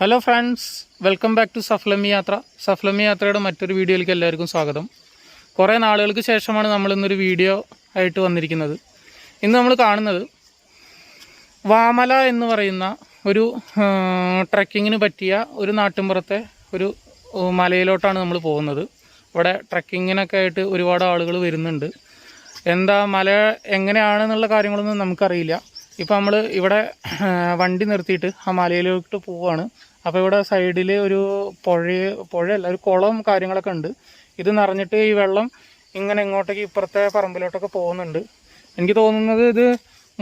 Hello friends, welcome back to സഫ്ലമി യാത്ര. സഫ്ലമി യാത്രയുടെ മറ്റൊരു വീഡിയോയിലേക്ക് എല്ലാവർക്കും സ്വാഗതം. കുറേ നാളുകൾക്ക് ശേഷമാണ് നമ്മളിന്നൊരു വീഡിയോ ആയിട്ട് വന്നിരിക്കുന്നത്. ഇന്ന് നമ്മൾ കാണുന്നത് വാമല എന്ന് പറയുന്ന ഒരു ട്രക്കിങ്ങിന് പറ്റിയ ഒരു നാട്ടിൻപുറത്തെ ഒരു മലയിലോട്ടാണ് നമ്മൾ പോകുന്നത്. ഇവിടെ ട്രക്കിങ്ങിനൊക്കെ ആയിട്ട് ഒരുപാട് ആളുകൾ വരുന്നുണ്ട്. എന്താ മല എങ്ങനെയാണെന്നുള്ള കാര്യങ്ങളൊന്നും നമുക്കറിയില്ല. ഇപ്പോൾ നമ്മൾ ഇവിടെ വണ്ടി നിർത്തിയിട്ട് ആ മലയിലോട്ട് പോവുകയാണ്. അപ്പോൾ ഇവിടെ സൈഡിൽ ഒരു പുഴയല്ല, ഒരു കുളം കാര്യങ്ങളൊക്കെ ഉണ്ട്. ഇത് നിറഞ്ഞിട്ട് ഈ വെള്ളം ഇങ്ങനെ ഇങ്ങോട്ടേക്ക് ഇപ്പുറത്തെ പറമ്പിലോട്ടൊക്കെ പോകുന്നുണ്ട്. എനിക്ക് തോന്നുന്നത് ഇത്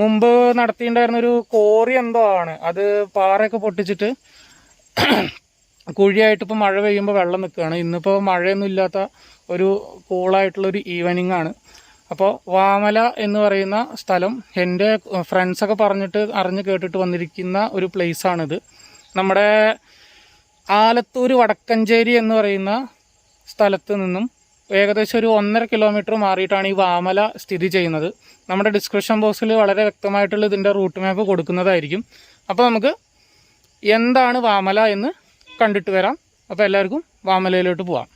മുമ്പ് നടത്തിയിട്ടുണ്ടായിരുന്നൊരു കോറി എന്തോ ആണ്. അത് പാറയൊക്കെ പൊട്ടിച്ചിട്ട് കുഴിയായിട്ട് ഇപ്പോൾ മഴ പെയ്യുമ്പോൾ വെള്ളം നിൽക്കുകയാണ്. ഇന്നിപ്പോൾ മഴയൊന്നും ഇല്ലാത്ത ഒരു കൂളായിട്ടുള്ളൊരു ഈവനിങ് ആണ്. അപ്പോൾ വാമല എന്ന് പറയുന്ന സ്ഥലം എൻ്റെ ഫ്രണ്ട്സൊക്കെ അറിഞ്ഞ് കേട്ടിട്ട് വന്നിരിക്കുന്ന ഒരു പ്ലേസാണിത്. നമ്മുടെ ആലത്തൂർ വടക്കഞ്ചേരി എന്ന് പറയുന്ന സ്ഥലത്ത് നിന്നും ഏകദേശം ഒരു 1.5 കിലോമീറ്റർ മാറിയിട്ടാണ് ഈ വാമല സ്ഥിതി ചെയ്യുന്നത്. നമ്മുടെ ഡിസ്ക്രിപ്ഷൻ ബോക്സിൽ വളരെ വ്യക്തമായിട്ടുള്ള ഇതിൻ്റെ റൂട്ട് മാപ്പ് കൊടുക്കുന്നതായിരിക്കും. അപ്പോൾ നമുക്ക് എന്താണ് വാമല എന്ന് കണ്ടിട്ട് വരാം. അപ്പോൾ എല്ലാവർക്കും വാമലയിലോട്ട് പോവാം.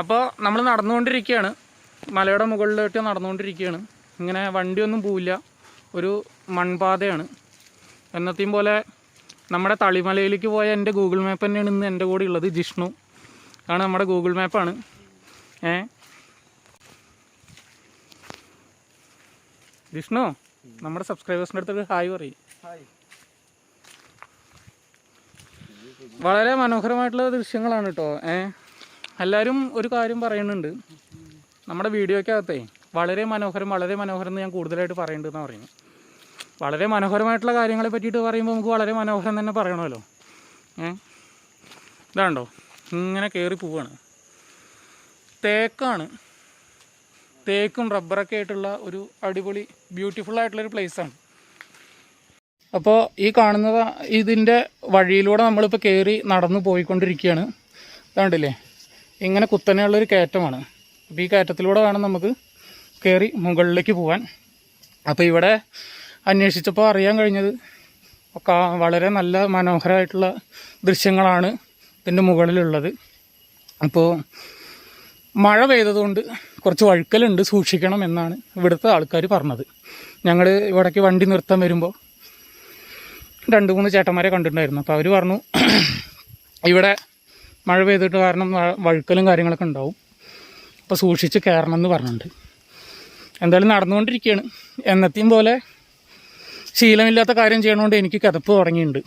അപ്പോൾ നമ്മൾ നടന്നുകൊണ്ടിരിക്കുകയാണ്, മലയുടെ മുകളിലോട്ട് നടന്നുകൊണ്ടിരിക്കുകയാണ്. ഇങ്ങനെ വണ്ടിയൊന്നും പോവില്ല, ഒരു മൺപാതയാണ്. എന്നത്തെയും പോലെ നമ്മുടെ തളിമലയിലേക്ക് പോയ എൻ്റെ ഗൂഗിൾ മാപ്പ് തന്നെയാണ് ഇന്ന് എൻ്റെ കൂടെ ഉള്ളത്. ജിഷ്ണു ആണ് നമ്മുടെ ഗൂഗിൾ മാപ്പാണ്. ജിഷ്ണു, നമ്മുടെ സബ്സ്ക്രൈബേഴ്സിൻ്റെ അടുത്തൊരു ഹായ് പറയും. വളരെ മനോഹരമായിട്ടുള്ള ദൃശ്യങ്ങളാണ് കേട്ടോ. എല്ലാവരും ഒരു കാര്യം പറയുന്നുണ്ട്, നമ്മുടെ വീഡിയോയ്ക്കകത്തേ വളരെ മനോഹരം എന്ന് ഞാൻ കൂടുതലായിട്ട് പറയേണ്ടതെന്നാണ് പറയുന്നത്. വളരെ മനോഹരമായിട്ടുള്ള കാര്യങ്ങളെ പറ്റിയിട്ട് പറയുമ്പോൾ നമുക്ക് വളരെ മനോഹരം തന്നെ പറയണമല്ലോ. ഇതാണ്ടോ ഇങ്ങനെ കയറി പോവുകയാണ്. തേക്കും റബ്ബറൊക്കെ ആയിട്ടുള്ള ഒരു അടിപൊളി ബ്യൂട്ടിഫുള്ളായിട്ടുള്ളൊരു പ്ലേസാണ്. അപ്പോൾ ഈ കാണുന്നത് ഇതിൻ്റെ വഴിയിലൂടെ നമ്മളിപ്പോൾ കയറി നടന്നു പോയിക്കൊണ്ടിരിക്കുകയാണ്. ഇതാണ്ടില്ലേ, ഇങ്ങനെ കുത്തനെയുള്ളൊരു കയറ്റമാണ്. അപ്പോൾ ഈ കയറ്റത്തിലൂടെ വേണം നമുക്ക് കയറി മുകളിലേക്ക് പോകാൻ. അപ്പോൾ ഇവിടെ അന്വേഷിച്ചപ്പോൾ അറിയാൻ കഴിഞ്ഞത് വളരെ നല്ല മനോഹരമായിട്ടുള്ള ദൃശ്യങ്ങളാണ് ഇതിൻ്റെ മുകളിലുള്ളത്. അപ്പോൾ മഴ പെയ്തതുകൊണ്ട് കുറച്ച് വഴുക്കലുണ്ട്, സൂക്ഷിക്കണം എന്നാണ് ഇവിടുത്തെ ആൾക്കാർ പറഞ്ഞത്. ഞങ്ങൾ ഇവിടേക്ക് വണ്ടി നിർത്താൻ വരുമ്പോൾ 2-3 ചേട്ടന്മാരെ കണ്ടിട്ടുണ്ടായിരുന്നു. അപ്പോൾ അവർ പറഞ്ഞു ഇവിടെ മഴ പെയ്തിട്ട് കാരണം വഴുക്കലും കാര്യങ്ങളൊക്കെ ഉണ്ടാവും, അപ്പോൾ സൂക്ഷിച്ച് കയറണം എന്ന് പറഞ്ഞിട്ടുണ്ട്. എന്തായാലും നടന്നുകൊണ്ടിരിക്കുകയാണ്. എന്നത്തെയും പോലെ ശീലമില്ലാത്ത കാര്യം ചെയ്യണോണ്ട് എനിക്ക് കിതപ്പ് തുടങ്ങിയിട്ടുണ്ട്.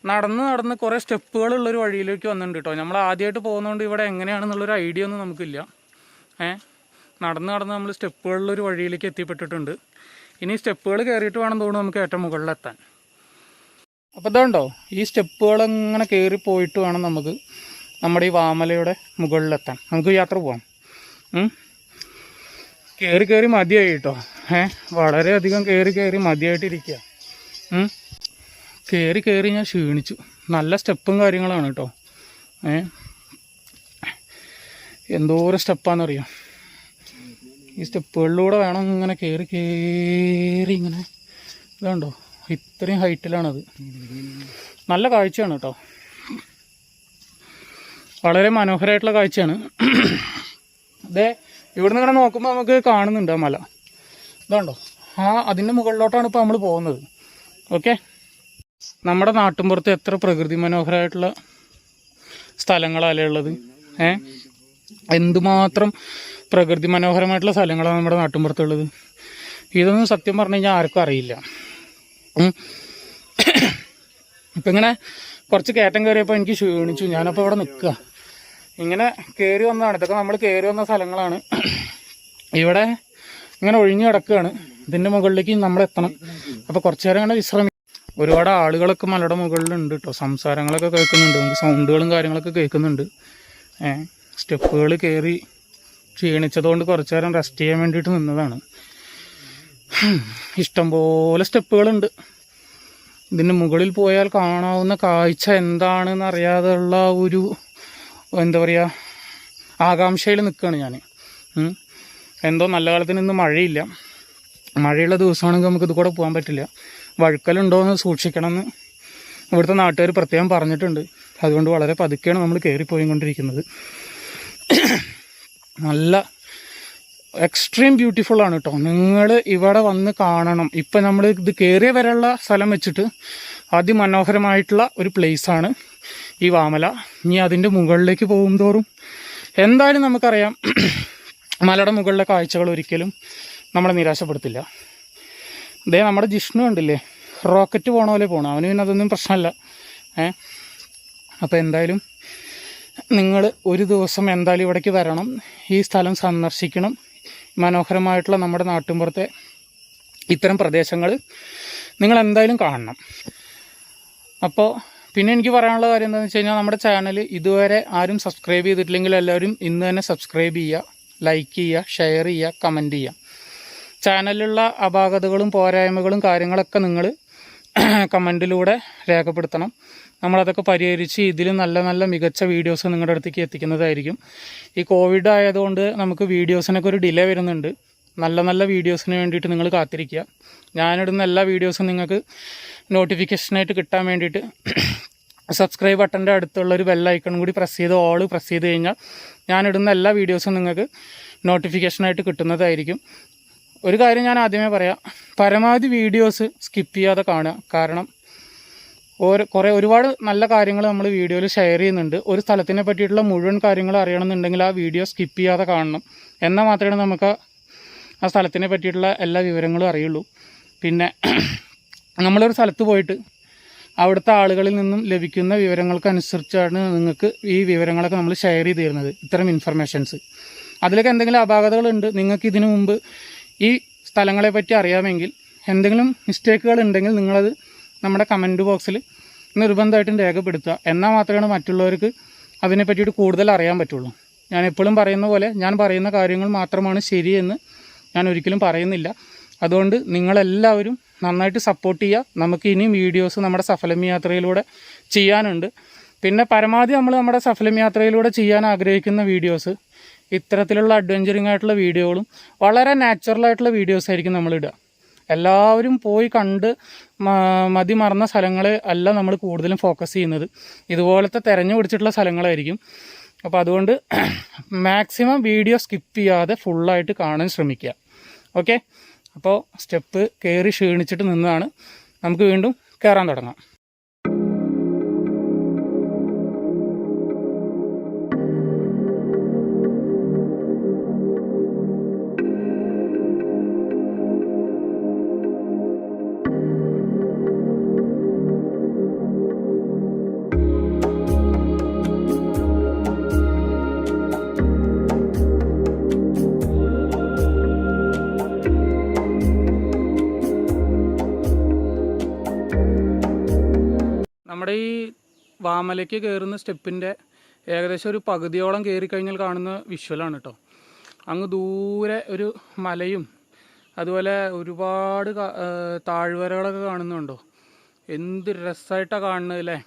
നടന്ന് കുറേ സ്റ്റെപ്പുകളുള്ളൊരു വഴിയിലേക്ക് വന്നിട്ടുണ്ട് കേട്ടോ. നമ്മൾ ആദ്യമായിട്ട് പോകുന്നതുകൊണ്ട് ഇവിടെ എങ്ങനെയാണെന്നുള്ളൊരു ഐഡിയ ഒന്നും നമുക്കില്ല. നടന്ന് നമ്മൾ സ്റ്റെപ്പുകളിലൊരു വഴിയിലേക്ക് എത്തിപ്പെട്ടിട്ടുണ്ട്. ഇനി സ്റ്റെപ്പുകൾ കയറിയിട്ട് വേണം തോന്നുന്നു നമുക്ക് ഏറ്റവും മുകളിലെത്താൻ. അപ്പോൾ ഇതുണ്ടോ, ഈ സ്റ്റെപ്പുകളങ്ങനെ കയറി പോയിട്ട് വേണം നമുക്ക് നമ്മുടെ ഈ വാമലയുടെ മുകളിലെത്താൻ. നമുക്ക് യാത്ര പോവാം. കയറി മതിയായി കേട്ടോ. വളരെയധികം കയറി മതിയായിട്ടിരിക്കുക. കയറി ഞാൻ ക്ഷീണിച്ചു. നല്ല സ്റ്റെപ്പും കാര്യങ്ങളാണ് കേട്ടോ. എന്തോരം സ്റ്റെപ്പാണെന്നറിയാം. ഈ സ്റ്റെപ്പുകളിലൂടെ വേണം ഇങ്ങനെ കയറി ഇങ്ങനെ. ഇതുണ്ടോ, ഇത്രയും ഹൈറ്റിലാണത്. നല്ല കാഴ്ചയാണ് കേട്ടോ, വളരെ മനോഹരമായിട്ടുള്ള കാഴ്ചയാണ്. അതെ, ഇവിടുന്ന് ഇങ്ങനെ നോക്കുമ്പോൾ നമുക്ക് കാണുന്നുണ്ട് ആ മല. ഇതുണ്ടോ, അതിൻ്റെ മുകളിലോട്ടാണ് ഇപ്പോൾ നമ്മൾ പോകുന്നത്. ഓക്കെ, നമ്മുടെ നാട്ടിൻപുറത്ത് എത്ര പ്രകൃതി മനോഹരമായിട്ടുള്ള സ്ഥലങ്ങളല്ലേ ഉള്ളത്. എന്തുമാത്രം പ്രകൃതി മനോഹരമായിട്ടുള്ള സ്ഥലങ്ങളാണ് നമ്മുടെ നാട്ടിൻപുറത്തുള്ളത്. ഇതൊന്നും സത്യം പറഞ്ഞു കഴിഞ്ഞാൽ ആർക്കും അറിയില്ല. ഇപ്പം ഇങ്ങനെ കുറച്ച് കയറ്റം കയറിയപ്പോൾ എനിക്ക് ക്ഷീണിച്ചു. ഞാനപ്പോൾ ഇവിടെ നിൽക്കുക. ഇങ്ങനെ കയറി വന്നതാണ്. ഇതൊക്കെ നമ്മൾ കയറി വന്ന സ്ഥലങ്ങളാണ്. ഇവിടെ ഇങ്ങനെ ഒഴിഞ്ഞു കിടക്കുകയാണ്. ഇതിൻ്റെ മുകളിലേക്ക് നമ്മൾ എത്തണം. അപ്പോൾ കുറച്ച് നേരം ഇങ്ങനെ വിശ്രമിക്കും. ഒരുപാട് ആളുകളൊക്കെ മലയുടെ മുകളിലുണ്ട് കേട്ടോ. സംസാരങ്ങളൊക്കെ കേൾക്കുന്നുണ്ട്, നമുക്ക് സൗണ്ടുകളും കാര്യങ്ങളൊക്കെ കേൾക്കുന്നുണ്ട്. സ്റ്റെപ്പുകൾ കയറി ക്ഷീണിച്ചതുകൊണ്ട് കുറച്ച് നേരം റെസ്റ്റ് ചെയ്യാൻ വേണ്ടിയിട്ട് നിന്നതാണ്. ഇഷ്ടംപോലെ സ്റ്റെപ്പുകളുണ്ട്. ഇതിന് മുകളിൽ പോയാൽ കാണാവുന്ന കാഴ്ച എന്താണെന്ന് അറിയാതെയുള്ള ഒരു എന്താ പറയുക ആകാംക്ഷയിൽ നിൽക്കുകയാണ് ഞാൻ. എന്തോ നല്ല കാലത്തിന് ഇന്ന് മഴയില്ല. മഴയുള്ള ദിവസമാണെങ്കിൽ നമുക്ക് ഇത് കൂടെ പോകാൻ പറ്റില്ല. വഴുക്കലുണ്ടോ എന്ന് സൂക്ഷിക്കണമെന്ന് ഇവിടുത്തെ നാട്ടുകാർ പ്രത്യേകം പറഞ്ഞിട്ടുണ്ട്. അതുകൊണ്ട് വളരെ പതുക്കെയാണ് നമ്മൾ കയറിപ്പോയിക്കൊണ്ടിരിക്കുന്നത്. നല്ല എക്സ്ട്രീം ബ്യൂട്ടിഫുള്ളാണ് കേട്ടോ. നിങ്ങൾ ഇവിടെ വന്ന് കാണണം. ഇപ്പം നമ്മൾ ഇത് കയറിയ വരെയുള്ള സ്ഥലം വെച്ചിട്ട് അതിമനോഹരമായിട്ടുള്ള ഒരു പ്ലേസാണ് ഈ വാമല. ഇനി അതിൻ്റെ മുകളിലേക്ക് പോകും തോറും എന്തായാലും നമുക്കറിയാം മലയുടെ മുകളിലെ കാഴ്ചകൾ ഒരിക്കലും നമ്മളെ നിരാശപ്പെടുത്തില്ല. ഇതേ നമ്മുടെ ജിഷ്ണു കണ്ടില്ലേ, റോക്കറ്റ് പോണ പോലെ പോകണം. അവന് പിന്നെ അതൊന്നും പ്രശ്നമല്ല. അപ്പോൾ എന്തായാലും നിങ്ങൾ ഒരു ദിവസം എന്തായാലും ഇവിടേക്ക് വരണം, ഈ സ്ഥലം സന്ദർശിക്കണം. മനോഹരമായിട്ടുള്ള നമ്മുടെ നാട്ടിൻപുറത്തെ ഇത്തരം പ്രദേശങ്ങൾ നിങ്ങൾ എന്തായാലും കാണണം. അപ്പോൾ പിന്നെ എനിക്ക് പറയാനുള്ള കാര്യം എന്താണെന്ന് വെച്ച് കഴിഞ്ഞാൽ, നമ്മുടെ ചാനൽ ഇതുവരെ ആരും സബ്സ്ക്രൈബ് ചെയ്തിട്ടില്ലെങ്കിൽ എല്ലാവരും ഇന്ന് തന്നെ സബ്സ്ക്രൈബ് ചെയ്യുക, ലൈക്ക് ചെയ്യുക, ഷെയർ ചെയ്യുക, കമൻറ്റ് ചെയ്യുക. ചാനലിലുള്ള അപാകതകളും പോരായ്മകളും കാര്യങ്ങളൊക്കെ നിങ്ങൾ കമൻറ്റിലൂടെ രേഖപ്പെടുത്തണം. നമ്മളതൊക്കെ പരിഹരിച്ച് ഇതിലും നല്ല നല്ല മികച്ച വീഡിയോസ് നിങ്ങളുടെ അടുത്തേക്ക് എത്തിക്കുന്നതായിരിക്കും. ഈ കോവിഡ് ആയതുകൊണ്ട് നമുക്ക് വീഡിയോസിനൊക്കെ ഒരു ഡിലേ വരുന്നുണ്ട്. നല്ല നല്ല വീഡിയോസിന് വേണ്ടിയിട്ട് നിങ്ങൾ കാത്തിരിക്കുക. ഞാനിടുന്ന എല്ലാ വീഡിയോസും നിങ്ങൾക്ക് നോട്ടിഫിക്കേഷനായിട്ട് കിട്ടാൻ വേണ്ടിയിട്ട് സബ്സ്ക്രൈബ് ബട്ടൻ്റെ അടുത്തുള്ളൊരു ബെൽ ഐക്കണും കൂടി പ്രസ് ചെയ്ത് കഴിഞ്ഞാൽ ഞാനിടുന്ന എല്ലാ വീഡിയോസും നിങ്ങൾക്ക് നോട്ടിഫിക്കേഷനായിട്ട് കിട്ടുന്നതായിരിക്കും. ഒരു കാര്യം ഞാൻ ആദ്യമേ പറയാം, പരമാവധി വീഡിയോസ് സ്കിപ്പ് ചെയ്യാതെ കാണുക. കാരണം ഒരുപാട് നല്ല കാര്യങ്ങൾ നമ്മൾ വീഡിയോയിൽ ഷെയർ ചെയ്യുന്നുണ്ട്. ഒരു സ്ഥലത്തിനെ പറ്റിയിട്ടുള്ള മുഴുവൻ കാര്യങ്ങൾ അറിയണമെന്നുണ്ടെങ്കിൽ ആ വീഡിയോ സ്കിപ്പ് ചെയ്യാതെ കാണണം. എന്നാൽ മാത്രമേ നമുക്ക് ആ സ്ഥലത്തിനെ പറ്റിയിട്ടുള്ള എല്ലാ വിവരങ്ങളും അറിയുള്ളൂ. പിന്നെ നമ്മളൊരു സ്ഥലത്ത് പോയിട്ട് അവിടുത്തെ ആളുകളിൽ നിന്നും ലഭിക്കുന്ന വിവരങ്ങൾക്കനുസരിച്ചാണ് നിങ്ങൾക്ക് ഈ വിവരങ്ങളൊക്കെ നമ്മൾ ഷെയർ ചെയ്ത് തരുന്നത്. ഇത്തരം ഇൻഫർമേഷൻസ് അതിലൊക്കെ എന്തെങ്കിലും അപാകതകളുണ്ട്, നിങ്ങൾക്ക് ഇതിനു മുമ്പ് ഈ സ്ഥലങ്ങളെപ്പറ്റി അറിയാമെങ്കിൽ എന്തെങ്കിലും മിസ്റ്റേക്കുകൾ ഉണ്ടെങ്കിൽ നിങ്ങളത് നമ്മുടെ കമൻറ്റ് ബോക്സിൽ നിർബന്ധമായിട്ടും രേഖപ്പെടുത്തുക. എന്നാൽ മാത്രമേ മറ്റുള്ളവർക്ക് അതിനെ പറ്റിയിട്ട് കൂടുതൽ അറിയാൻ പറ്റുള്ളൂ. ഞാൻ എപ്പോഴും പറയുന്ന പോലെ ഞാൻ പറയുന്ന കാര്യങ്ങൾ മാത്രമാണ് ശരിയെന്ന് ഞാൻ ഒരിക്കലും പറയുന്നില്ല. അതുകൊണ്ട് നിങ്ങളെല്ലാവരും നന്നായിട്ട് സപ്പോർട്ട് ചെയ്യുക. നമുക്ക് ഇനിയും വീഡിയോസ് നമ്മുടെ സഫലമി യാത്രയിലൂടെ ചെയ്യാനുണ്ട്. പിന്നെ പരമാവധി നമ്മൾ നമ്മുടെ സഫലമി യാത്രയിലൂടെ ചെയ്യാൻ ആഗ്രഹിക്കുന്ന വീഡിയോസ് ഇത്തരത്തിലുള്ള അഡ്വഞ്ചറിങ് ആയിട്ടുള്ള വീഡിയോകളും വളരെ നാച്ചുറലായിട്ടുള്ള വീഡിയോസ് ആയിരിക്കും നമ്മളിടുക. എല്ലാവരും പോയി കണ്ട് മതി മറന്ന സ്ഥലങ്ങളെ അല്ല നമ്മൾ കൂടുതലും ഫോക്കസ് ചെയ്യുന്നത്. ഇതുപോലത്തെ തിരഞ്ഞു പിടിച്ചിട്ടുള്ള സ്ഥലങ്ങളായിരിക്കും. അപ്പോൾ അതുകൊണ്ട് മാക്സിമം വീഡിയോ സ്കിപ്പ് ചെയ്യാതെ ഫുള്ളായിട്ട് കാണാൻ ശ്രമിക്കുക. ഓക്കെ, അപ്പോൾ സ്റ്റെപ്പ് കയറി ക്ഷീണിച്ചിട്ട് നിന്നാണ്, നമുക്ക് വീണ്ടും കയറാൻ തുടങ്ങാം. നമ്മുടെ ഈ വാമലയ്ക്ക് കയറുന്ന സ്റ്റെപ്പിൻ്റെ ഏകദേശം ഒരു പകുതിയോളം കയറി കഴിഞ്ഞാൽ കാണുന്ന വിഷ്വലാണ് കേട്ടോ. അങ്ങ് ദൂരെ ഒരു മലയും അതുപോലെ ഒരുപാട് താഴ്വരകളൊക്കെ കാണുന്നുണ്ടോ? എന്ത് രസമായിട്ടാണ് കാണുന്നത് അല്ലേ?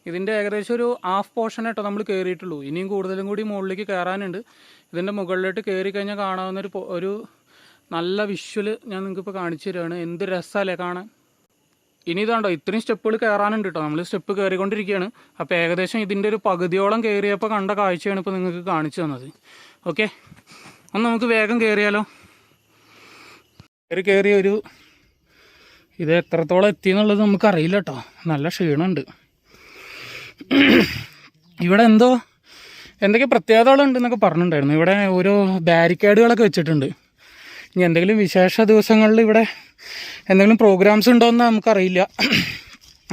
ഇതിൻ്റെ ഏകദേശം ഒരു ഹാഫ് പോർഷൻ കേട്ടോ നമ്മൾ കയറിയിട്ടുള്ളൂ. ഇനിയും കൂടുതലും കൂടി മുകളിലേക്ക് കയറാനുണ്ട്. ഇതിൻ്റെ മുകളിലോട്ട് കയറി കഴിഞ്ഞാൽ കാണാവുന്ന ഒരു നല്ല വിഷ്വൽ ഞാൻ നിങ്ങൾക്കിപ്പോൾ കാണിച്ചു തരികയാണ്. എന്ത് രസമല്ലേ കാണാൻ. ഇനി ഇതാണ്ടോ ഇത്രയും സ്റ്റെപ്പുകൾ കയറാനുണ്ട് കേട്ടോ. നമ്മൾ സ്റ്റെപ്പ് കയറിക്കൊണ്ടിരിക്കുകയാണ്. അപ്പോൾ ഏകദേശം ഇതിൻ്റെ ഒരു പകുതിയോളം കയറിയപ്പോൾ കണ്ട കാഴ്ചയാണ് ഇപ്പോൾ നിങ്ങൾക്ക് കാണിച്ചു തന്നത്. ഓക്കെ, ഒന്ന് നമുക്ക് വേഗം കയറിയാലോ. കയറി ഇത് എത്രത്തോളം എത്തി എന്നുള്ളത് നമുക്കറിയില്ല കേട്ടോ. നല്ല ക്ഷീണമുണ്ട്. ഇവിടെ എന്തൊക്കെ പ്രത്യേകതകളുണ്ടെന്നൊക്കെ പറഞ്ഞിട്ടുണ്ടായിരുന്നു. ഇവിടെ ഓരോ ബാരിക്കേഡുകളൊക്കെ വെച്ചിട്ടുണ്ട്. ഇനി എന്തെങ്കിലും വിശേഷ ദിവസങ്ങളിൽ ഇവിടെ എന്തെങ്കിലും പ്രോഗ്രാംസ് ഉണ്ടോയെന്ന് നമുക്കറിയില്ല.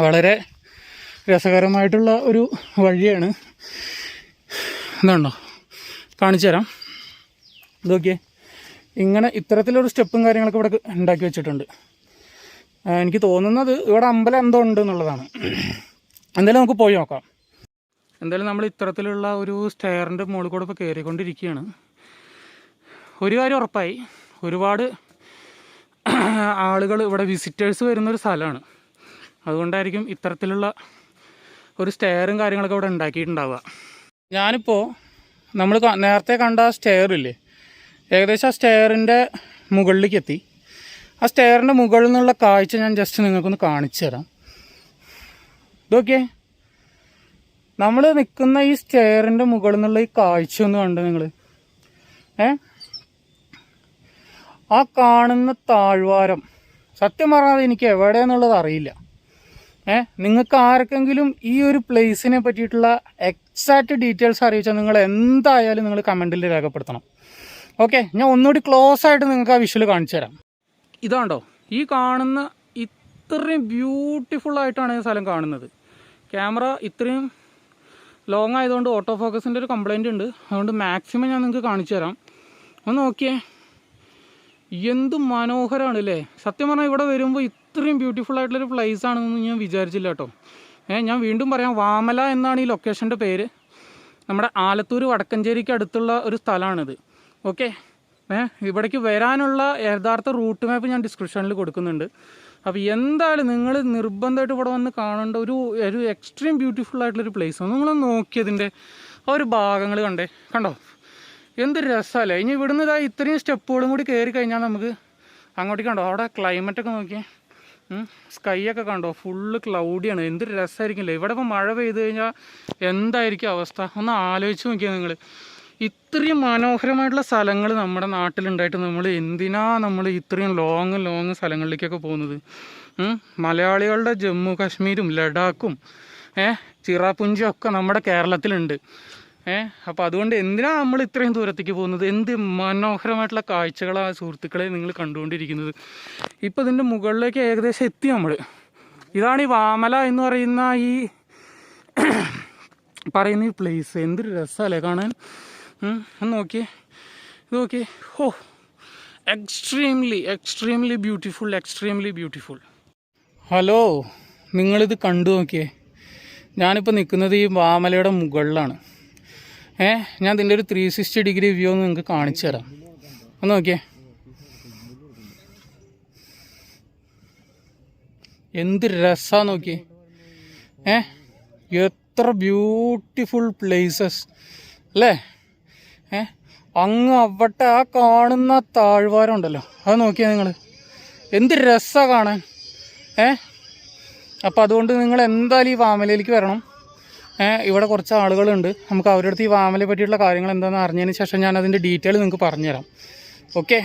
വളരെ രസകരമായിട്ടുള്ള ഒരു വഴിയാണ്. എന്താണോ കാണിച്ചു തരാം. ഇതൊക്കെ ഇങ്ങനെ ഇത്തരത്തിലൊരു സ്റ്റെപ്പും കാര്യങ്ങളൊക്കെ ഇവിടെ ഉണ്ടാക്കി വെച്ചിട്ടുണ്ട്. എനിക്ക് തോന്നുന്നത് ഇവിടെ അമ്പലം എന്തോ ഉണ്ട് എന്നുള്ളതാണ്. എന്തായാലും നമുക്ക് പോയി നോക്കാം. എന്തായാലും നമ്മൾ ഇത്തരത്തിലുള്ള ഒരു സ്റ്റെയറിൻ്റെ മുകളിൽ കൂടെ ഇപ്പോൾ കയറിക്കൊണ്ടിരിക്കുകയാണ്. ഒരു കാര്യം ഉറപ്പായി, ഒരുപാട് ആളുകൾ ഇവിടെ വിസിറ്റേഴ്സ് വരുന്നൊരു സ്ഥലമാണ്. അതുകൊണ്ടായിരിക്കും ഇത്തരത്തിലുള്ള ഒരു സ്റ്റെയറും കാര്യങ്ങളൊക്കെ ഇവിടെ ഉണ്ടാക്കിയിട്ടുണ്ടാവുക. ഞാനിപ്പോൾ നമ്മൾ നേരത്തെ കണ്ട ആ സ്റ്റെയറില്ലേ, ഏകദേശം ആ സ്റ്റെയറിൻ്റെ മുകളിലേക്ക് എത്തി. ആ സ്റ്റെയറിൻ്റെ മുകളിൽ നിന്നുള്ള കാഴ്ച ഞാൻ ജസ്റ്റ് നിങ്ങൾക്കൊന്ന് കാണിച്ചു തരാം. ഇതൊക്കെ നമ്മൾ നിൽക്കുന്ന ഈ സ്റ്റെയറിൻ്റെ മുകളിൽ നിന്നുള്ള ഈ കാഴ്ച ഒന്ന് കണ്ട് നിങ്ങൾ. ആ കാണുന്ന താഴ്വാരം സത്യം പറഞ്ഞാൽ എനിക്ക് എവിടെയെന്നുള്ളത് അറിയില്ല. നിങ്ങൾക്ക് ആർക്കെങ്കിലും ഈ ഒരു പ്ലേസിനെ പറ്റിയിട്ടുള്ള എക്സാക്റ്റ് ഡീറ്റെയിൽസ് അറിയിച്ചാൽ നിങ്ങൾ എന്തായാലും നിങ്ങൾ കമൻറ്റിൽ രേഖപ്പെടുത്തണം. ഓക്കെ, ഞാൻ ഒന്നുകൂടി ക്ലോസ് ആയിട്ട് നിങ്ങൾക്ക് ആ വിഷ്വൽ കാണിച്ചു തരാം. ഇതാണ്ടോ ഈ കാണുന്ന ഇത്രയും ബ്യൂട്ടിഫുള്ളായിട്ടാണ് ഈ സ്ഥലം കാണുന്നത്. ക്യാമറ ഇത്രയും ലോങ് ആയതുകൊണ്ട് ഓട്ടോ ഫോക്കസിൻ്റെ ഒരു കംപ്ലൈൻറ്റ് ഉണ്ട്. അതുകൊണ്ട് മാക്സിമം ഞാൻ നിങ്ങൾക്ക് കാണിച്ചു തരാം. ഒന്ന് നോക്കിയേ, എന്ത് മനോഹരമാണ് അല്ലേ. സത്യം പറഞ്ഞാൽ ഇവിടെ വരുമ്പോൾ ഇത്രയും ബ്യൂട്ടിഫുൾ ആയിട്ടുള്ളൊരു പ്ലേസ് ആണെന്നൊന്നും ഞാൻ വിചാരിച്ചില്ല കേട്ടോ. ഞാൻ വീണ്ടും പറയാം, വാമല എന്നാണ് ഈ ലൊക്കേഷൻ്റെ പേര്. നമ്മുടെ ആലത്തൂർ വടക്കഞ്ചേരിക്ക് അടുത്തുള്ള ഒരു സ്ഥലമാണിത്. ഓക്കെ, ഇവിടേക്ക് വരാനുള്ള യഥാർത്ഥ റൂട്ട് മാപ്പ് ഞാൻ ഡിസ്ക്രിപ്ഷനിൽ കൊടുക്കുന്നുണ്ട്. അപ്പോൾ എന്തായാലും നിങ്ങൾ നിർബന്ധമായിട്ട് ഇവിടെ വന്ന് കാണേണ്ട ഒരു എക്സ്ട്രീം ബ്യൂട്ടിഫുൾ ആയിട്ടുള്ളൊരു പ്ലേസാണ്. നിങ്ങളൊന്ന് നോക്കിയതിൻ്റെ ആ ഒരു ഭാഗങ്ങൾ കണ്ടോ, എന്ത് രസമല്ലേ. ഇനി ഇവിടുന്ന് ഇതാ ഇത്രയും സ്റ്റെപ്പുകളും കൂടി കയറി കഴിഞ്ഞാൽ നമുക്ക് അങ്ങോട്ടേക്ക് കണ്ടോ, അവിടെ ക്ലൈമറ്റൊക്കെ നോക്കിയേ, സ്കൈ ഒക്കെ കണ്ടോ, ഫുള്ള് ക്ലൗഡിയാണ്. എന്ത് രസമായിരിക്കില്ലേ. ഇവിടെ ഇപ്പോൾ മഴ പെയ്ത് കഴിഞ്ഞാൽ എന്തായിരിക്കും അവസ്ഥ ഒന്ന് ആലോചിച്ച് നോക്കിയാൽ നിങ്ങൾ. ഇത്രയും മനോഹരമായിട്ടുള്ള സ്ഥലങ്ങൾ നമ്മുടെ നാട്ടിലുണ്ടായിട്ട് നമ്മൾ എന്തിനാ നമ്മൾ ഇത്രയും ലോങ് സ്ഥലങ്ങളിലേക്കൊക്കെ പോകുന്നത്? മലയാളികളുടെ ജമ്മു കാശ്മീരും ലഡാക്കും ചിറാപുഞ്ചിയും ഒക്കെ നമ്മുടെ കേരളത്തിലുണ്ട്. അപ്പോൾ അതുകൊണ്ട് എന്തിനാണ് നമ്മൾ ഇത്രയും ദൂരത്തേക്ക് പോകുന്നത്? എന്ത് മനോഹരമായിട്ടുള്ള കാഴ്ചകളാണ് സുഹൃത്തുക്കളെ നിങ്ങൾ കണ്ടുകൊണ്ടിരിക്കുന്നത്. ഇപ്പോൾ ഇതിൻ്റെ മുകളിലേക്ക് ഏകദേശം എത്തി നമ്മൾ. ഇതാണ് ഈ വാമല എന്ന് പറയുന്ന ഈ പ്ലേസ്. എന്തൊരു രസമല്ലേ കാണാൻ. ഒന്ന് നോക്കിയേ, ഇത് നോക്കിയേ. Extremely beautiful. ഹലോ, നിങ്ങളിത് കണ്ടു നോക്കിയേ. ഞാനിപ്പോൾ നിൽക്കുന്നത് ഈ വാമലയുടെ മുകളിലാണ്. ഞാൻ ഇതിൻ്റെ ഒരു 360 ഡിഗ്രി വ്യൂ ഒന്ന് നിങ്ങൾക്ക് കാണിച്ചു തരാം. ഒന്ന് നോക്കിയേ, എന്ത് രസമാണ് നോക്കിയേ. എത്ര ബ്യൂട്ടിഫുൾ പ്ലേസസ് അല്ലേ. അങ്ങ് അവിടെ ആ കാണുന്ന താഴ്വാരം ഉണ്ടല്ലോ, അത് നോക്കിയാൽ നിങ്ങൾ എന്ത് രസമാണ് കാണാൻ. അപ്പോൾ അതുകൊണ്ട് നിങ്ങൾ എന്തായാലും ഈ വാമലയിലേക്ക് വരണം. ഇവിടെ കുറച്ച് ആളുകളുണ്ട്, നമുക്ക് അവരുടെ അടുത്ത് ഈ വാമലയെ പറ്റിയിട്ടുള്ള കാര്യങ്ങൾ എന്താണെന്ന് അറിഞ്ഞതിന് ശേഷം ഞാൻ അതിൻ്റെ ഡീറ്റെയിൽ നിങ്ങൾക്ക് പറഞ്ഞുതരാം. ഓക്കെ.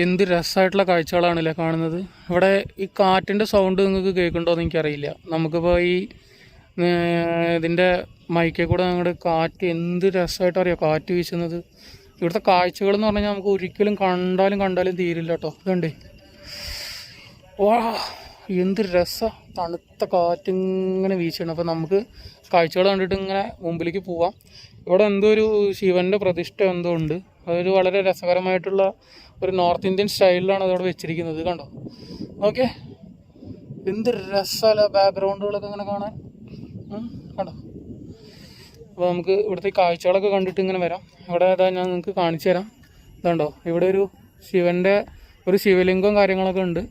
എന്ത് രസമായിട്ടുള്ള കാഴ്ചകളാണല്ലേ കാണുന്നത്. ഇവിടെ ഈ കാറ്റിൻ്റെ സൗണ്ട് നിങ്ങൾക്ക് കേൾക്കുന്നുണ്ടോ എന്ന് എനിക്കറിയില്ല. നമുക്കിപ്പോൾ ഈ ഇതിൻ്റെ മൈക്കിൽ കൂടെ ഞങ്ങളുടെ കാറ്റ് എന്ത് രസമായിട്ട് അറിയാം കാറ്റ് വീശുന്നത്. ഇവിടുത്തെ കാഴ്ചകൾ എന്ന് പറഞ്ഞാൽ നമുക്ക് ഒരിക്കലും കണ്ടാലും തീരില്ല കേട്ടോ. ഇതുണ്ടേ, വാ എന്ത് രസം, തണുത്ത കാറ്റിങ്ങനെ വീശണം. അപ്പോൾ നമുക്ക് കാഴ്ചകൾ കണ്ടിട്ട് ഇങ്ങനെ മുമ്പിലേക്ക് പോവാം. ഇവിടെ എന്തോ ഒരു ശിവൻ്റെ പ്രതിഷ്ഠ എന്തോ ഉണ്ട്. അതൊരു വളരെ രസകരമായിട്ടുള്ള ഒരു നോർത്ത് ഇന്ത്യൻ സ്റ്റൈലിലാണ് അതവിടെ വെച്ചിരിക്കുന്നത്. കണ്ടോ, ഓക്കെ. എന്ത് രസമല്ല ബാക്ക്ഗ്രൗണ്ടുകളൊക്കെ ഇങ്ങനെ കാണാൻ. കണ്ടോ. അപ്പോൾ നമുക്ക് ഇവിടുത്തെ കാഴ്ചകളൊക്കെ കണ്ടിട്ട് ഇങ്ങനെ വരാം. ഇവിടെ അതാ ഞാൻ നിങ്ങൾക്ക് കാണിച്ചു തരാം. ഇതുണ്ടോ, ഇവിടെ ഒരു ശിവൻ്റെ ഒരു ശിവലിംഗവും കാര്യങ്ങളൊക്കെ ഉണ്ട്.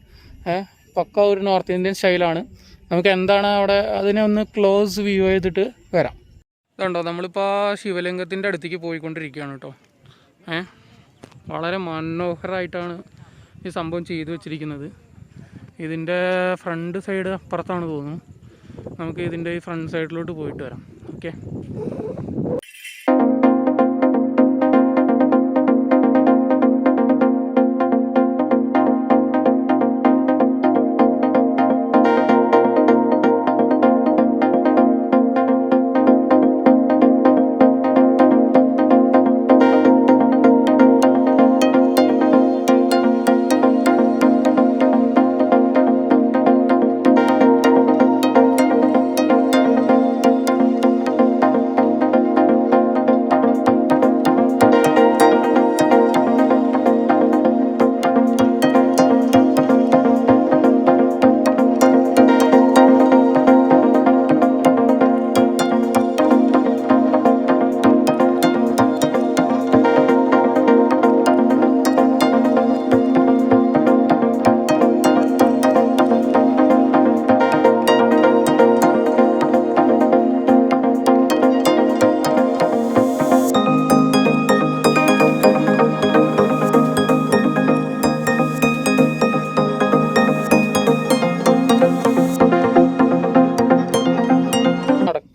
പക്ക ഒരു നോർത്ത് ഇന്ത്യൻ സ്റ്റൈലാണ്. നമുക്ക് എന്താണ് അവിടെ അതിനെ ഒന്ന് ക്ലോസ് വ്യൂ ചെയ്തിട്ട് വരാം. ഇതുണ്ടോ, നമ്മളിപ്പോൾ ആ ശിവലിംഗത്തിൻ്റെ അടുത്തേക്ക് പോയിക്കൊണ്ടിരിക്കുകയാണ് കേട്ടോ. വളരെ മനോഹരമായിട്ടാണ് ഈ സംഭവം ചെയ്തു വെച്ചിരിക്കുന്നത്. ഇതിൻ്റെ ഫ്രണ്ട് സൈഡ് അപ്പുറത്താണ് തോന്നുന്നു. നമുക്ക് ഇതിൻ്റെ ഈ ഫ്രണ്ട് സൈഡിലോട്ട് പോയിട്ട് വരാം. ഓക്കെ.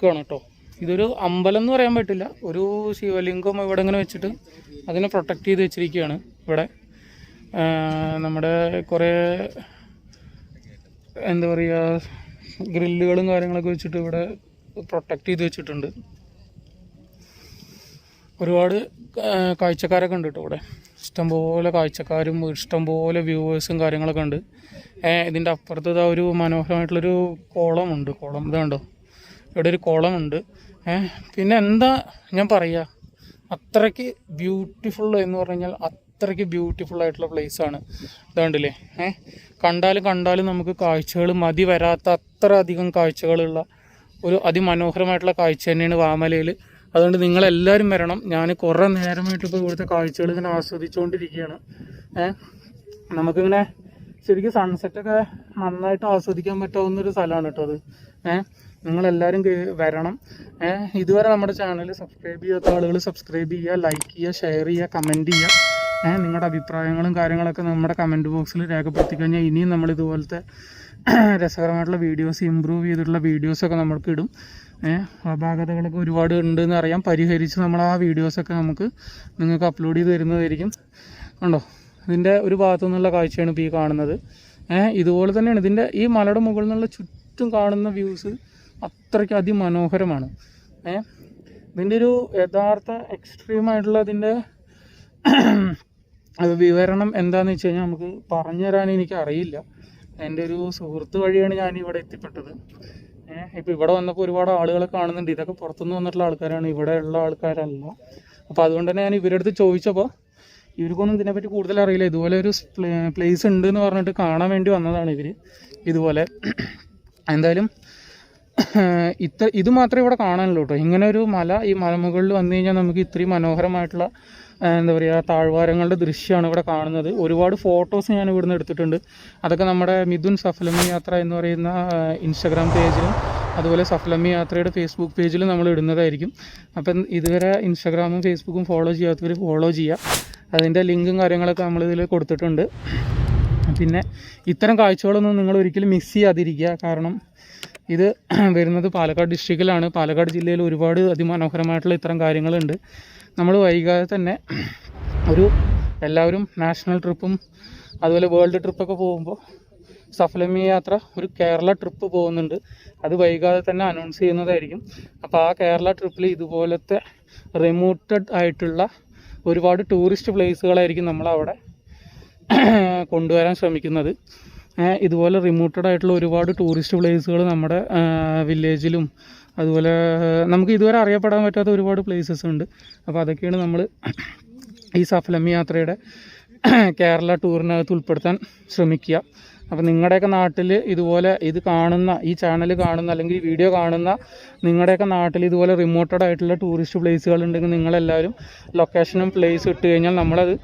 കേട്ടോ, ഇതൊരു അമ്പലം എന്ന് പറയാൻ പറ്റില്ല. ഒരു ശിവലിംഗം ഇവിടെ ഇങ്ങനെ വെച്ചിട്ട് അതിനെ പ്രൊട്ടക്റ്റ് ചെയ്ത് വെച്ചിരിക്കുകയാണ്. ഇവിടെ നമ്മുടെ കുറേ എന്താ പറയുക ഗ്രില്ലുകളും കാര്യങ്ങളൊക്കെ വെച്ചിട്ട് ഇവിടെ പ്രൊട്ടക്റ്റ് ചെയ്ത് വെച്ചിട്ടുണ്ട്. ഒരുപാട് കാഴ്ചക്കാരൊക്കെ ഉണ്ട് കേട്ടോ ഇവിടെ. ഇഷ്ടംപോലെ കാഴ്ചക്കാരും ഇഷ്ടംപോലെ വ്യൂവേഴ്സും കാര്യങ്ങളൊക്കെ ഉണ്ട്. ഇതിൻ്റെ അപ്പുറത്ത് ഇതാ ഒരു മനോഹരമായിട്ടുള്ളൊരു കുളമുണ്ട്. കുളം ഇതുണ്ടോ, ഇവിടെ ഒരു കുളമുണ്ട്. പിന്നെ എന്താ ഞാൻ പറയുക, അത്രയ്ക്ക് ബ്യൂട്ടിഫുൾ എന്ന് പറഞ്ഞു കഴിഞ്ഞാൽ അത്രയ്ക്ക് ബ്യൂട്ടിഫുൾ ആയിട്ടുള്ള പ്ലേസാണ്. ഇതുകൊണ്ടില്ലേ, കണ്ടാലും നമുക്ക് കാഴ്ചകൾ മതി വരാത്ത അത്ര അധികം കാഴ്ചകളുള്ള ഒരു അതിമനോഹരമായിട്ടുള്ള കാഴ്ച തന്നെയാണ് വാമലയിൽ. അതുകൊണ്ട് നിങ്ങളെല്ലാവരും വരണം. ഞാൻ കുറേ നേരമായിട്ട് ഇപ്പോൾ ഇവിടുത്തെ കാഴ്ചകൾ ഇങ്ങനെ ആസ്വദിച്ചുകൊണ്ടിരിക്കുകയാണ്. നമുക്കിങ്ങനെ ശരിക്കും സൺസെറ്റൊക്കെ നന്നായിട്ട് ആസ്വദിക്കാൻ പറ്റാവുന്നൊരു സ്ഥലമാണ് കേട്ടോ അത്. നിങ്ങളെല്ലാവരും വരണം. ഇതുവരെ നമ്മുടെ ചാനൽ സബ്സ്ക്രൈബ് ചെയ്യാത്ത ആളുകൾ സബ്സ്ക്രൈബ് ചെയ്യുക, ലൈക്ക് ചെയ്യുക, ഷെയർ ചെയ്യുക, കമൻറ്റ് ചെയ്യുക. നിങ്ങളുടെ അഭിപ്രായങ്ങളും കാര്യങ്ങളൊക്കെ നമ്മുടെ കമൻറ്റ് ബോക്സിൽ രേഖപ്പെടുത്തി കഴിഞ്ഞാൽ ഇനിയും നമ്മൾ ഇതുപോലത്തെ രസകരമായിട്ടുള്ള വീഡിയോസ്, ഇമ്പ്രൂവ് ചെയ്തിട്ടുള്ള വീഡിയോസൊക്കെ നമ്മൾക്ക് ഇടും. അപാകതകളൊക്കെ ഒരുപാട് ഉണ്ടെന്ന് അറിയാം. പരിഹരിച്ച് നമ്മൾ ആ വീഡിയോസൊക്കെ നമുക്ക് നിങ്ങൾക്ക് അപ്ലോഡ് ചെയ്ത് തരുന്നതായിരിക്കും. ഉണ്ടോ, ഇതിൻ്റെ ഒരു ഭാഗത്തു നിന്നുള്ള കാഴ്ചയാണ് ഇപ്പോൾ ഈ കാണുന്നത്. ഇതുപോലെ തന്നെയാണ് ഇതിൻ്റെ ഈ മലയുടെ മുകളിൽ നിന്നുള്ള ചുറ്റും കാണുന്ന വ്യൂസ് അത്രയ്ക്ക് അതിമനോഹരമാണ്. ഇതിൻ്റെ ഒരു യഥാർത്ഥ എക്സ്ട്രീമായിട്ടുള്ള ഇതിൻ്റെ വിവരണം എന്താണെന്ന് വെച്ച് കഴിഞ്ഞാൽ നമുക്ക് പറഞ്ഞു തരാൻ എനിക്ക് അറിയില്ല. എൻ്റെ ഒരു സുഹൃത്ത് വഴിയാണ് ഞാൻ ഇവിടെ എത്തിപ്പെട്ടത്. ഇപ്പോൾ ഇവിടെ വന്നപ്പോൾ ഒരുപാട് ആളുകളെ കാണുന്നുണ്ട്. ഇതൊക്കെ പുറത്തുനിന്ന് വന്നിട്ടുള്ള ആൾക്കാരാണ്, ഇവിടെ ഉള്ള ആൾക്കാരല്ല. അപ്പോൾ അതുകൊണ്ട് തന്നെ ഞാൻ ഇവരുടെ അടുത്ത് ചോദിച്ചപ്പോൾ ഇവർക്കൊന്നും ഇതിനെപ്പറ്റി കൂടുതൽ അറിയില്ല. ഇതുപോലെ ഒരു പ്ലേസ് ഉണ്ട് എന്ന് പറഞ്ഞിട്ട് കാണാൻ വേണ്ടി വന്നതാണ് ഇവർ. ഇതുപോലെ എന്തായാലും ഇത് മാത്രമേ ഇവിടെ കാണാനുള്ളൂ കേട്ടോ. ഇങ്ങനെ ഒരു മല, ഈ മലമുകളിൽ വന്നു കഴിഞ്ഞാൽ നമുക്ക് ഇത്രയും മനോഹരമായിട്ടുള്ള എന്താ പറയുക താഴ്വാരങ്ങളുടെ ദൃശ്യമാണ് ഇവിടെ കാണുന്നത്. ഒരുപാട് ഫോട്ടോസ് ഞാൻ ഇവിടുന്ന് എടുത്തിട്ടുണ്ട്. അതൊക്കെ നമ്മുടെ മിഥുൻ സഫലമി യാത്ര എന്ന് പറയുന്ന ഇൻസ്റ്റാഗ്രാം പേജിലും അതുപോലെ സഫലമി യാത്രയുടെ ഫേസ്ബുക്ക് പേജിലും നമ്മൾ ഇടുന്നതായിരിക്കും. അപ്പം ഇതുവരെ ഇൻസ്റ്റാഗ്രാമും ഫേസ്ബുക്കും ഫോളോ ചെയ്യാത്തവർ ഫോളോ ചെയ്യുക. അതിൻ്റെ ലിങ്കും കാര്യങ്ങളൊക്കെ നമ്മളിതിൽ കൊടുത്തിട്ടുണ്ട്. പിന്നെ ഇത്തരം കാഴ്ചകളൊന്നും നിങ്ങൾ ഒരിക്കലും മിസ് ചെയ്യാതിരിക്കുക. കാരണം ഇത് വരുന്നത് പാലക്കാട് ഡിസ്ട്രിക്റ്റിലാണ്. പാലക്കാട് ജില്ലയിൽ ഒരുപാട് അതിമനോഹരമായിട്ടുള്ള ഇത്തരം കാര്യങ്ങളുണ്ട്. നമ്മൾ വൈകാതെ തന്നെ എല്ലാവരും നാഷണൽ ട്രിപ്പും അതുപോലെ വേൾഡ് ട്രിപ്പൊക്കെ പോകുമ്പോൾ സഫലമി യാത്ര ഒരു കേരള ട്രിപ്പ് പോകുന്നുണ്ട്. അത് വൈകാതെ തന്നെ അനൗൺസ് ചെയ്യുന്നതായിരിക്കും. അപ്പോൾ ആ കേരള ട്രിപ്പിൽ ഇതുപോലത്തെ റിമോട്ടഡ് ആയിട്ടുള്ള ഒരുപാട് ടൂറിസ്റ്റ് പ്ലേസുകളായിരിക്കും നമ്മളവിടെ കൊണ്ടുവരാൻ ശ്രമിക്കുന്നത്. ഇതുപോലെ റിമോട്ടഡ് ആയിട്ടുള്ള ഒരുപാട് ടൂറിസ്റ്റ് പ്ലേസുകൾ നമ്മുടെ വില്ലേജിലും അതുപോലെ നമുക്ക് ഇതുവരെ അറിയപ്പെടാൻ പറ്റാത്ത ഒരുപാട് പ്ലേസസ് ഉണ്ട്. അപ്പോൾ അതൊക്കെയാണ് നമ്മൾ ഈ സഫലമി യാത്രയുടെ കേരള ടൂറിനകത്ത് ഉൾപ്പെടുത്താൻ ശ്രമിക്കുക. അപ്പോൾ നിങ്ങളുടെയൊക്കെ നാട്ടിൽ ഇതുപോലെ ഇത് കാണുന്ന, ഈ ചാനൽ കാണുന്ന അല്ലെങ്കിൽ ഈ വീഡിയോ കാണുന്ന നിങ്ങളുടെയൊക്കെ നാട്ടിൽ ഇതുപോലെ റിമോട്ടഡ് ആയിട്ടുള്ള ടൂറിസ്റ്റ് പ്ലേസുകൾ ഉണ്ടെങ്കിൽ നിങ്ങളെല്ലാവരും ലൊക്കേഷനും പ്ലേസ് ഇട്ട് കഴിഞ്ഞാൽ നമ്മളത്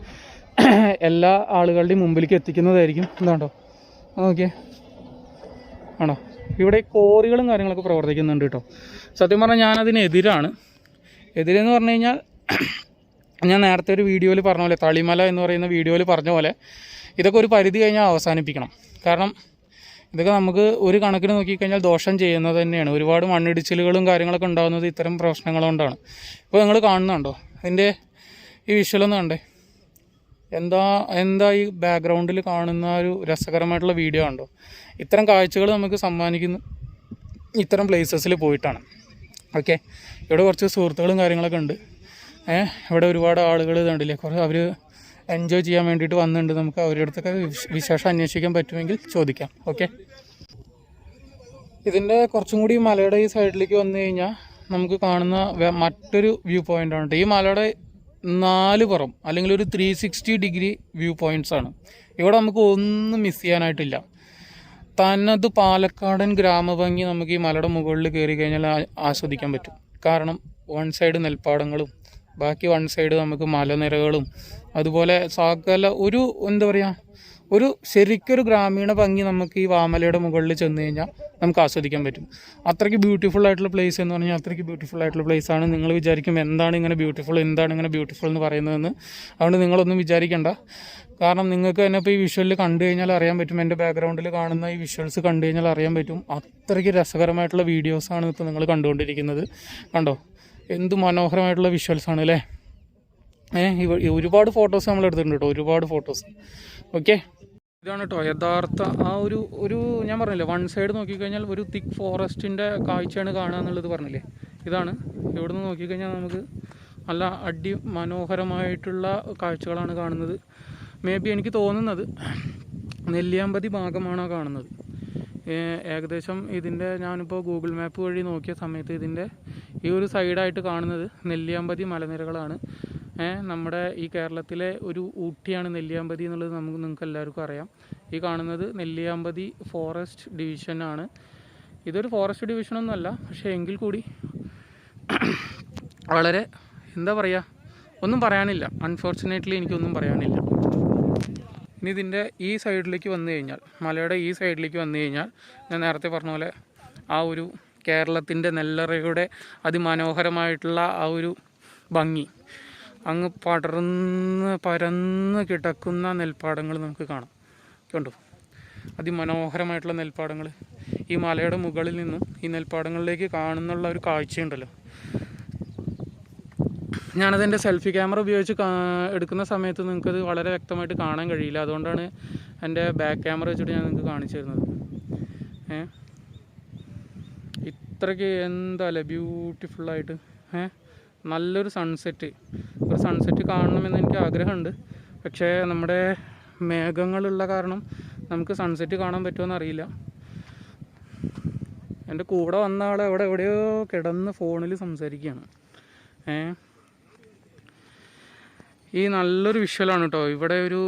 എല്ലാ ആളുകളുടെയും മുമ്പിലേക്ക് എത്തിക്കുന്നതായിരിക്കും. എന്താണ്ടോ ഓക്കെ ആണോ, ഇവിടെ കോറികളും കാര്യങ്ങളൊക്കെ പ്രവർത്തിക്കുന്നുണ്ട് കേട്ടോ. സത്യം പറഞ്ഞാൽ ഞാനതിനെതിരാണ്. എതിരെന്ന് പറഞ്ഞു കഴിഞ്ഞാൽ ഞാൻ നേരത്തെ ഒരു വീഡിയോയിൽ പറഞ്ഞ പോലെ, തളിമല എന്ന് പറയുന്ന വീഡിയോയിൽ പറഞ്ഞ പോലെ ഇതൊക്കെ ഒരു പരിധി കഴിഞ്ഞാൽ അവസാനിപ്പിക്കണം. കാരണം ഇതൊക്കെ നമുക്ക് ഒരു കണക്കിന് നോക്കിക്കഴിഞ്ഞാൽ ദോഷം ചെയ്യുന്നത് തന്നെയാണ്. ഒരുപാട് മണ്ണിടിച്ചിലുകളും കാര്യങ്ങളൊക്കെ ഉണ്ടാകുന്നത് ഇത്തരം പ്രശ്നങ്ങൾ കൊണ്ടാണ്. ഇപ്പോൾ നിങ്ങൾ കാണുന്നുണ്ടോ അതിൻ്റെ ഈ വിഷ്വലൊന്നും കണ്ടേ, എന്താ ഈ ബാക്ക്ഗ്രൗണ്ടിൽ കാണുന്ന ഒരു രസകരമായിട്ടുള്ള വീഡിയോ ഉണ്ടോ? ഇത്തരം കാഴ്ചകൾ നമുക്ക് സമ്മാനിക്കുന്ന ഇത്തരം പ്ലേസസിൽ പോയിട്ടാണ്. ഓക്കെ, ഇവിടെ കുറച്ച് സുഹൃത്തുക്കളും കാര്യങ്ങളൊക്കെ ഉണ്ട്. ഇവിടെ ഒരുപാട് ആളുകൾ കണ്ടില്ലേ, കുറേ അവർ എൻജോയ് ചെയ്യാൻ വേണ്ടിയിട്ട് വന്നിട്ടുണ്ട്. നമുക്ക് അവരുടെ അടുത്തൊക്കെ വിശേഷം അന്വേഷിക്കാൻ പറ്റുമെങ്കിൽ ചോദിക്കാം. ഓക്കെ, ഇതിൻ്റെ കുറച്ചും കൂടി മലയുടെ ഈ സൈഡിലേക്ക് വന്നു കഴിഞ്ഞാൽ നമുക്ക് കാണുന്ന മറ്റൊരു വ്യൂ പോയിൻ്റാണ്. ഈ മലയുടെ 4 പുറം അല്ലെങ്കിൽ ഒരു 360 ഡിഗ്രി വ്യൂ പോയിൻറ്റ്സ് ആണ്. ഇവിടെ നമുക്ക് ഒന്നും മിസ് ചെയ്യാനായിട്ടില്ല. തനത് പാലക്കാടൻ ഗ്രാമഭംഗി നമുക്ക് ഈ മലയുടെ മുകളിൽ കയറി കഴിഞ്ഞാൽ ആസ്വദിക്കാൻ പറ്റും. കാരണം വൺ സൈഡ് നെൽപ്പാടങ്ങളും ബാക്കി വൺ സൈഡ് നമുക്ക് മലനിരകളും അതുപോലെ സകല ഒരു എന്താ പറയുക, ഒരു ശരിക്കൊരു ഗ്രാമീണ ഭംഗി നമുക്ക് ഈ വാമലയുടെ മുകളിൽ ചെന്ന് കഴിഞ്ഞാൽ നമുക്ക് ആസ്വദിക്കാൻ പറ്റും. അത്രയ്ക്ക് ബ്യൂട്ടിഫുൾ ആയിട്ടുള്ള പ്ലേസ് എന്ന് പറഞ്ഞാൽ അത്രയ്ക്ക് ബ്യൂട്ടിഫുൾ ആയിട്ടുള്ള പ്ലേസ് ആണ്. നിങ്ങൾ വിചാരിക്കും എന്താണ് ഇങ്ങനെ ബ്യൂട്ടിഫുൾ എന്ന് പറയുന്നതെന്ന്. അതുകൊണ്ട് നിങ്ങളൊന്നും വിചാരിക്കേണ്ട. കാരണം നിങ്ങൾക്ക് തന്നെ ഇപ്പോൾ ഈ വിഷ്വലിൽ കണ്ടു കഴിഞ്ഞാൽ അറിയാൻ പറ്റും, എൻ്റെ ബാക്ക്ഗ്രൗണ്ടിൽ കാണുന്ന ഈ വിഷ്വൽസ് കണ്ടു കഴിഞ്ഞാൽ അറിയാൻ പറ്റും. അത്രയ്ക്ക് രസകരമായിട്ടുള്ള വീഡിയോസാണ് ഇപ്പോൾ നിങ്ങൾ കണ്ടുകൊണ്ടിരിക്കുന്നത്. കണ്ടോ, എന്ത് മനോഹരമായിട്ടുള്ള വിഷ്വൽസാണ് അല്ലേ. ഒരുപാട് ഫോട്ടോസ് നമ്മൾ എടുത്തിട്ടുണ്ട് കേട്ടോ, ഒരുപാട് ഫോട്ടോസ്. ഓക്കെ, ഇതാണ് കേട്ടോ യഥാർത്ഥ ആ ഒരു ഞാൻ പറഞ്ഞില്ലേ, വൺ സൈഡ് നോക്കിക്കഴിഞ്ഞാൽ ഒരു തിക്ക് ഫോറസ്റ്റിൻ്റെ കാഴ്ചയാണ് കാണുക എന്നുള്ളത് പറഞ്ഞില്ലേ. ഇതാണ് ഇവിടെ നിന്ന് നോക്കിക്കഴിഞ്ഞാൽ നമുക്ക് നല്ല മനോഹരമായിട്ടുള്ള കാഴ്ചകളാണ് കാണുന്നത്. മേ ബി എനിക്ക് തോന്നുന്നത് നെല്ലിയാമ്പതി ഭാഗമാണോ കാണുന്നത്. ഏകദേശം ഇതിൻ്റെ ഞാനിപ്പോൾ ഗൂഗിൾ മാപ്പ് വഴി നോക്കിയ സമയത്ത് ഇതിൻ്റെ ഈ ഒരു സൈഡായിട്ട് കാണുന്നത് നെല്ലിയാമ്പതി മലനിരകളാണ്. നമ്മുടെ ഈ കേരളത്തിലെ ഒരു ഊട്ടിയാണ് നെല്ലിയാമ്പതി എന്നുള്ളത് നിങ്ങൾക്ക് എല്ലാവർക്കും അറിയാം. ഈ കാണുന്നത് നെല്ലിയാമ്പതി ഫോറസ്റ്റ് ഡിവിഷനാണ്. ഇതൊരു ഫോറസ്റ്റ് ഡിവിഷനൊന്നുമല്ല, പക്ഷേ എങ്കിൽ കൂടി വളരെ എന്താ പറയുക, ഒന്നും പറയാനില്ല. അൺഫോർച്ചുനേറ്റ്ലി എനിക്കൊന്നും പറയാനില്ല. ഇനി ഇതിൻ്റെ ഈ സൈഡിലേക്ക് വന്നു കഴിഞ്ഞാൽ, മലയുടെ ഈ സൈഡിലേക്ക് വന്നു കഴിഞ്ഞാൽ ഞാൻ നേരത്തെ പറഞ്ഞ പോലെ ആ ഒരു കേരളത്തിൻ്റെ നെല്ലറയുടെ അതിമനോഹരമായിട്ടുള്ള ആ ഒരു ഭംഗി, അങ്ങ് പരന്ന് കിടക്കുന്ന നെൽപ്പാടങ്ങൾ നമുക്ക് കാണാം. കണ്ടോ, അതിമനോഹരമായിട്ടുള്ള നെൽപ്പാടങ്ങൾ. ഈ മലയുടെ മുകളിൽ നിന്നും ഈ നെൽപ്പാടങ്ങളിലേക്ക് കാണുന്നുള്ള ഒരു കാഴ്ചയുണ്ടല്ലോ. ഞാനതെൻ്റെ സെൽഫി ക്യാമറ ഉപയോഗിച്ച് എടുക്കുന്ന സമയത്ത് നിങ്ങൾക്കത് വളരെ വ്യക്തമായിട്ട് കാണാൻ കഴിയില്ല. അതുകൊണ്ടാണ് എൻ്റെ ബാക്ക് ക്യാമറ വെച്ചിട്ട് ഞാൻ നിങ്ങൾക്ക് കാണിച്ചു തരുന്നത്. ഇത്രയ്ക്ക് എന്താല്ലേ ബ്യൂട്ടിഫുള്ളായിട്ട് നല്ലൊരു സൺസെറ്റ്. ഒരു സൺസെറ്റ് കാണണമെന്ന് എനിക്ക് ആഗ്രഹമുണ്ട്. പക്ഷേ നമ്മുടെ മേഘങ്ങളുള്ള കാരണം നമുക്ക് സൺസെറ്റ് കാണാൻ പറ്റുമോ അറിയില്ല. എൻ്റെ കൂടെ വന്ന ആൾ എവിടെയോ കിടന്ന് ഫോണിൽ സംസാരിക്കുകയാണ്. ഈ നല്ലൊരു വിഷ്വലാണ് കേട്ടോ. ഇവിടെ ഒരു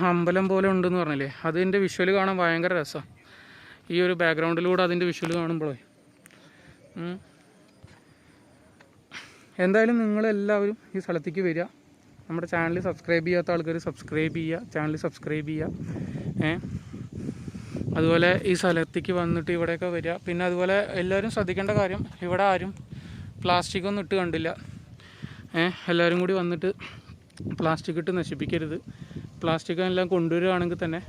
അമ്പലം പോലെ ഉണ്ടെന്ന് പറഞ്ഞില്ലേ, അതിൻ്റെ വിഷ്വൽ കാണാൻ ഭയങ്കര രസമാണ്. ഈ ഒരു ബാക്ക്ഗ്രൗണ്ടിലൂടെ അതിൻ്റെ വിഷ്വൽ കാണുമ്പോഴേ. എന്തായാലും നിങ്ങളെല്ലാവരും ഈ സ്ഥലത്തേക്ക് വരിക. നമ്മുടെ ചാനൽ സബ്സ്ക്രൈബ് ചെയ്യാത്ത ആൾക്കാർ സബ്സ്ക്രൈബ് ചെയ്യുക, ചാനൽ സബ്സ്ക്രൈബ് ചെയ്യുക. അതുപോലെ ഈ സ്ഥലത്തേക്ക് വന്നിട്ട് ഇവിടെയൊക്കെ വരിക. പിന്നെ അതുപോലെ എല്ലാവരും ശ്രദ്ധിക്കേണ്ട കാര്യം, ഇവിടെ ആരും പ്ലാസ്റ്റിക്കൊന്നും ഇട്ട് കണ്ടില്ല. എല്ലാവരും കൂടി വന്നിട്ട് പ്ലാസ്റ്റിക് ഇട്ട് നശിപ്പിക്കരുത്. പ്ലാസ്റ്റിക് എല്ലാം കൊണ്ടുവരികയാണെങ്കിൽ തന്നെ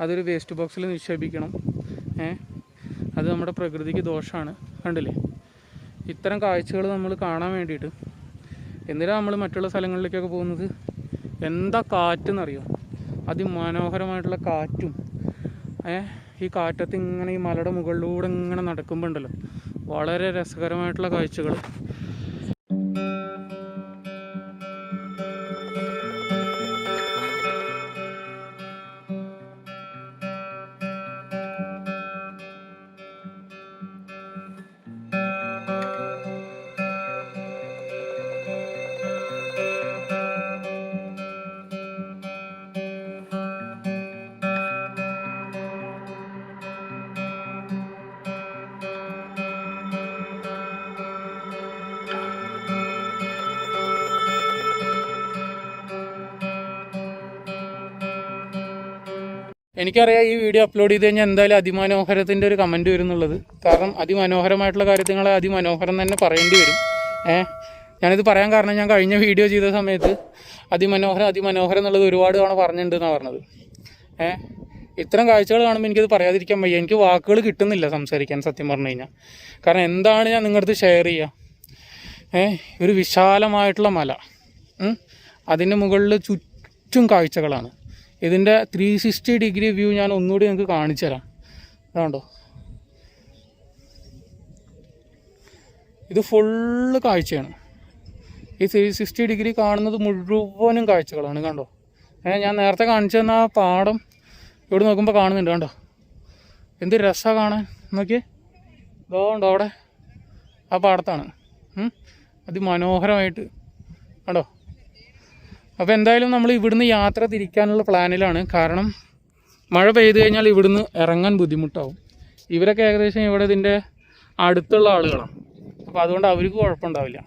അതൊരു വേസ്റ്റ് ബോക്സിൽ നിക്ഷേപിക്കണം. അത് നമ്മുടെ പ്രകൃതിക്ക് ദോഷമാണ്. കണ്ടില്ലേ, ഇത്തരം കാഴ്ചകൾ നമ്മൾ കാണാൻ വേണ്ടിയിട്ട് എന്തിനാണ് നമ്മൾ മറ്റുള്ള സ്ഥലങ്ങളിലേക്കൊക്കെ പോകുന്നത്? എന്താ കാറ്റെന്നറിയോ? അതിമനോഹരമായിട്ടുള്ള കാറ്റും ഈ കാറ്റത്ത് ഇങ്ങനെ ഈ മലയുടെ മുകളിലൂടെ ഇങ്ങനെ നടക്കുമ്പോൾ ഉണ്ടല്ലോ, വളരെ രസകരമായിട്ടുള്ള കാഴ്ചകൾ. എനിക്കറിയാം ഈ വീഡിയോ അപ്ലോഡ് ചെയ്ത് കഴിഞ്ഞാൽ എന്തായാലും അതിമനോഹരത്തിൻ്റെ ഒരു കമൻറ്റ് വരും എന്നുള്ളത്. കാരണം അതിമനോഹരമായിട്ടുള്ള കാര്യങ്ങളെ അതിമനോഹരം തന്നെ പറയേണ്ടി വരും. ഞാനിത് പറയാൻ കാരണം, ഞാൻ കഴിഞ്ഞ വീഡിയോ ചെയ്ത സമയത്ത് അതിമനോഹരം എന്നുള്ളത് ഒരുപാട് തവണ പറഞ്ഞിട്ടുണ്ടെന്നാണ് പറഞ്ഞത്. ഇത്തരം കാഴ്ചകൾ കാണുമ്പോൾ എനിക്കത് പറയാതിരിക്കാൻ വയ്യ. എനിക്ക് വാക്കുകൾ കിട്ടുന്നില്ല സംസാരിക്കാൻ, സത്യം പറഞ്ഞു കഴിഞ്ഞാൽ. കാരണം എന്താണ് ഞാൻ നിങ്ങളുടെ അടുത്ത് ഷെയർ ചെയ്യുക? ഒരു വിശാലമായിട്ടുള്ള മല, അതിൻ്റെ മുകളിൽ ചുറ്റും കാഴ്ചകളാണ്. ഇതിൻ്റെ 360 ഡിഗ്രി വ്യൂ ഞാൻ ഒന്നുകൂടി നിങ്ങൾക്ക് കാണിച്ചു തരാം. അതുകൊണ്ടോ, ഇത് ഫുള്ള് കാഴ്ചയാണ്. ഈ 360 ഡിഗ്രി കാണുന്നത് മുഴുവനും കാഴ്ചകളാണ്. കണ്ടോ, ഞാൻ നേരത്തെ കാണിച്ചു തന്ന ആ പാടം ഇവിടെ നോക്കുമ്പോൾ കാണുന്നുണ്ട്. കണ്ടോ, എന്ത് രസമാണ് കാണാൻ. നോക്കിയേ, ഇതോണ്ടോ അവിടെ ആ പാടത്താണ്. അതിമനോഹരമായിട്ട് കണ്ടോ. അപ്പോൾ എന്തായാലും നമ്മൾ ഇവിടുന്ന് യാത്ര തിരിക്കാനുള്ള പ്ലാനിലാണ്. കാരണം മഴ പെയ്ത് കഴിഞ്ഞാൽ ഇവിടുന്ന് ഇറങ്ങാൻ ബുദ്ധിമുട്ടാവും. ഇവരൊക്കെ ഏകദേശം ഇവിടെ ഇതിൻ്റെ അടുത്തുള്ള ആളുകളാണ്. അപ്പോൾ അതുകൊണ്ട് അവർക്ക് കുഴപ്പമുണ്ടാവില്ല.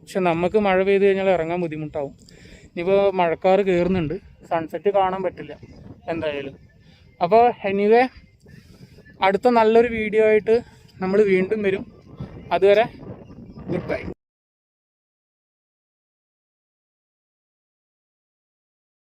പക്ഷെ നമുക്ക് മഴ പെയ്ത് കഴിഞ്ഞാൽ ഇറങ്ങാൻ ബുദ്ധിമുട്ടാവും. ഇനിയിപ്പോൾ മഴക്കാറ് കയറുന്നുണ്ട്, സൺസെറ്റ് കാണാൻ പറ്റില്ല എന്തായാലും. അപ്പോൾ എനിവേ, അടുത്ത നല്ലൊരു വീഡിയോ ആയിട്ട് നമ്മൾ വീണ്ടും വരും. അതുവരെ ഗുഡ് ബൈ.